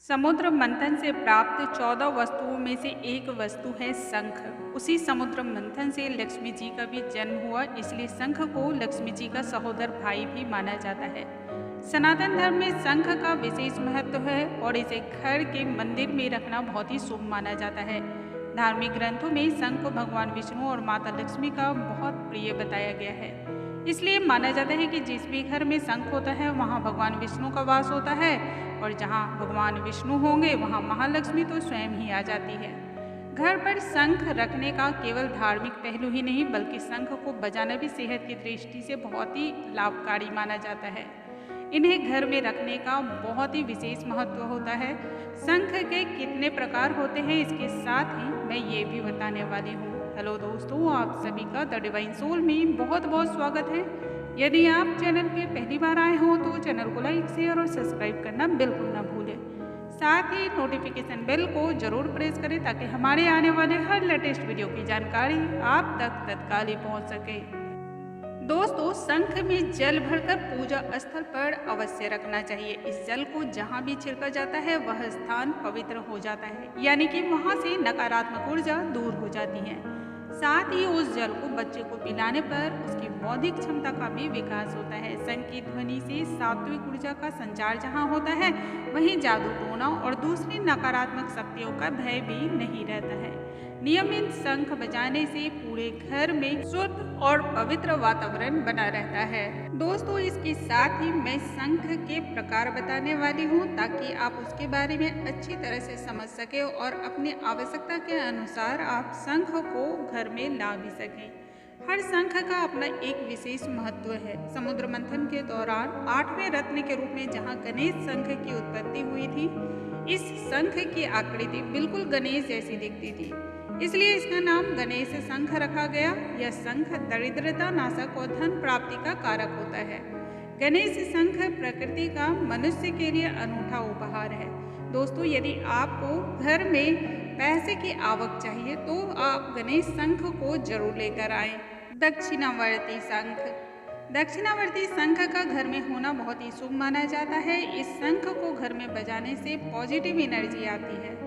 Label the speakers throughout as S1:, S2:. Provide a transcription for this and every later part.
S1: समुद्र मंथन से प्राप्त 14 वस्तुओं में से एक वस्तु है शंख। उसी समुद्र मंथन से लक्ष्मी जी का भी जन्म हुआ, इसलिए शंख को लक्ष्मी जी का सहोदर भाई भी माना जाता है। सनातन धर्म में शंख का विशेष महत्व है और इसे घर के मंदिर में रखना बहुत ही शुभ माना जाता है। धार्मिक ग्रंथों में शंख को भगवान विष्णु और माता लक्ष्मी का बहुत प्रिय बताया गया है। इसलिए माना जाता है कि जिस भी घर में शंख होता है वहाँ भगवान विष्णु का वास होता है, और जहाँ भगवान विष्णु होंगे वहाँ महालक्ष्मी तो स्वयं ही आ जाती है। घर पर शंख रखने का केवल धार्मिक पहलू ही नहीं बल्कि शंख को बजाना भी सेहत की दृष्टि से बहुत ही लाभकारी माना जाता है। इन्हें घर में रखने का बहुत ही विशेष महत्व होता है। शंख के कितने प्रकार होते हैं इसके साथ ही मैं ये भी बताने वाली हूँ। हेलो दोस्तों, आप सभी का द डिवाइन सोल में बहुत बहुत स्वागत है। यदि आप चैनल पे पहली बार आए हो तो चैनल को लाइक, शेयर और सब्सक्राइब करना बिल्कुल ना भूलें। साथ ही नोटिफिकेशन बेल को जरूर प्रेस करें ताकि हमारे आने वाले हर लेटेस्ट वीडियो की जानकारी आप तक तत्काल ही पहुँच सके। दोस्तों, शंख में जल भरकर पूजा स्थल पर अवश्य रखना चाहिए। इस जल को जहाँ भी छिड़का जाता है वह स्थान पवित्र हो जाता है, यानी कि वहाँ से नकारात्मक ऊर्जा दूर हो जाती है। साथ ही उस जल को बच्चे को पिलाने पर उसकी बौद्धिक क्षमता का भी विकास होता है। शंख की ध्वनि से सात्विक ऊर्जा का संचार जहाँ होता है वहीं जादू टोना और दूसरी नकारात्मक शक्तियों का भय भी नहीं रहता है। नियमित शंख बजाने से पूरे घर में शुद्ध और पवित्र वातावरण बना रहता है। दोस्तों, इसके साथ ही मैं शंख के प्रकार बताने वाली हूँ ताकि आप उसके बारे में अच्छी तरह से समझ सके और अपनी आवश्यकता के अनुसार आप शंख को घर में ला भी सकें। हर शंख का अपना एक विशेष महत्व है। समुद्र मंथन के दौरान 8वें रत्न के रूप में जहाँ गणेश शंख की उत्पत्ति हुई थी, इस शंख की आकृति बिल्कुल गणेश जैसी दिखती थी, इसलिए इसका नाम गणेश शंख रखा गया। यह शंख दरिद्रता नाशक और धन प्राप्ति का कारक होता है। गणेश शंख प्रकृति का मनुष्य के लिए अनूठा उपहार है। दोस्तों, यदि आपको घर में पैसे की आवक चाहिए तो आप गणेश शंख को जरूर लेकर आएं। दक्षिणावर्ती शंख। दक्षिणावर्ती शंख का घर में होना बहुत ही शुभ माना जाता है। इस शंख को घर में बजाने से पॉजिटिव एनर्जी आती है।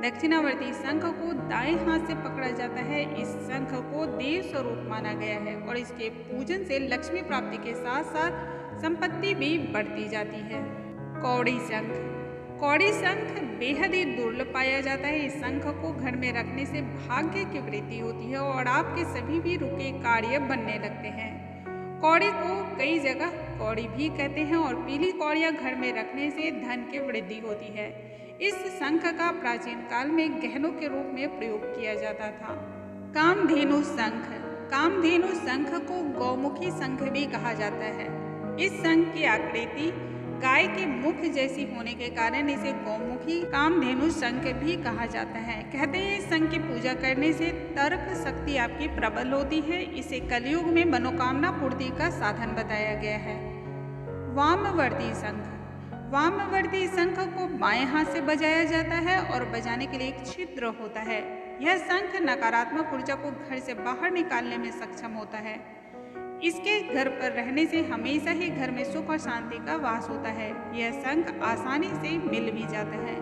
S1: दक्षिणावर्ती शंख को दाएं हाथ से पकड़ा जाता है। इस शंख को देव स्वरूप माना गया है और इसके पूजन से लक्ष्मी प्राप्ति के साथ साथ संपत्ति भी बढ़ती जाती है। कौड़ी शंख। कौड़ी शंख बेहद ही दुर्लभ पाया जाता है। इस शंख को घर में रखने से भाग्य की वृद्धि होती है और आपके सभी भी रुके कार्य बनने लगते हैं। कौड़ी को कई जगह कौड़ी भी कहते हैं और पीली कौड़ियाँ घर में रखने से धन की वृद्धि होती है। इस शंख का प्राचीन काल में गहनों के रूप में प्रयोग किया जाता था। कामधेनु शंख। कामधेनु शंख को गौमुखी शंख भी कहा जाता है। इस शंख की आकृति गाय के मुख जैसी होने के कारण इसे गौमुखी कामधेनु शंख भी कहा जाता है। कहते हैं इस शंख की पूजा करने से तर्क शक्ति आपकी प्रबल होती है। इसे कलयुग में मनोकामना पूर्ति का साधन बताया गया है। वामवर्ती शंख। वामवर्ती शंख को बाएं हाथ से बजाया जाता है और बजाने के लिए एक छिद्र होता है। यह शंख नकारात्मक ऊर्जा को घर से बाहर निकालने में सक्षम होता है। इसके घर पर रहने से हमेशा ही घर में सुख और शांति का वास होता है। यह शंख आसानी से मिल भी जाता है।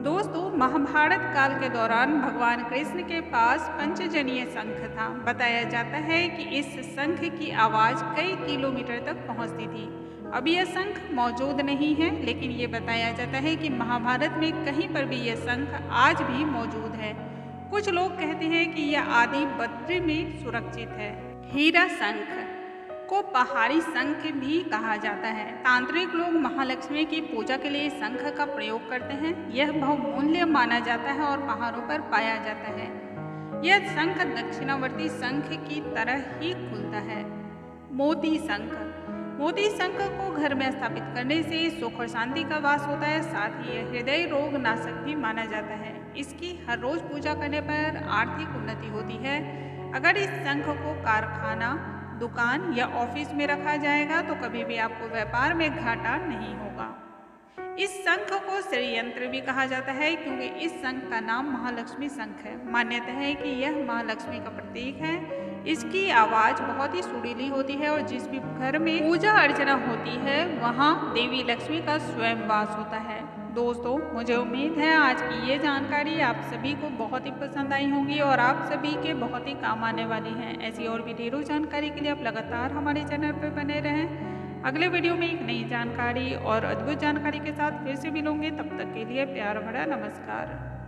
S1: दोस्तों, महाभारत काल के दौरान भगवान कृष्ण के पास पंचजनीय शंख था। बताया जाता है कि इस शंख की आवाज़ कई किलोमीटर तक पहुंचती थी। अब यह शंख मौजूद नहीं है, लेकिन ये बताया जाता है कि महाभारत में कहीं पर भी यह शंख आज भी मौजूद है। कुछ लोग कहते हैं कि यह आदि बद्री में सुरक्षित है। हीरा शंख को पहाड़ी शंख भी कहा जाता है। तांत्रिक लोग महालक्ष्मी की पूजा के लिए शंख का प्रयोग करते हैं। यह बहुमूल्य माना जाता है और पहाड़ों पर पाया जाता है। यह शंख दक्षिणावर्ती शंख की तरह ही खुलता है। मोती शंख। मोती शंख को घर में स्थापित करने से सुख और शांति का वास होता है। साथ ही यह हृदय रोग नाशक भी माना जाता है। इसकी हर रोज पूजा करने पर आर्थिक उन्नति होती है। अगर इस शंख को कारखाना, दुकान या ऑफिस में रखा जाएगा तो कभी भी आपको व्यापार में घाटा नहीं होगा। इस शंख को श्रीयंत्र भी कहा जाता है क्योंकि इस शंख का नाम महालक्ष्मी शंख है। मान्यता है कि यह महालक्ष्मी का प्रतीक है। इसकी आवाज़ बहुत ही सुरीली होती है और जिस भी घर में पूजा अर्चना होती है वहाँ देवी लक्ष्मी का स्वयं वास होता है। दोस्तों, मुझे उम्मीद है आज की ये जानकारी आप सभी को बहुत ही पसंद आई होंगी और आप सभी के बहुत ही काम आने वाली हैं। ऐसी और भी ढेरों जानकारी के लिए आप लगातार हमारे चैनल पर बने रहें। अगले वीडियो में एक नई जानकारी और अद्भुत जानकारी के साथ फिर से मिलूंगे। तब तक के लिए प्यार भरा नमस्कार।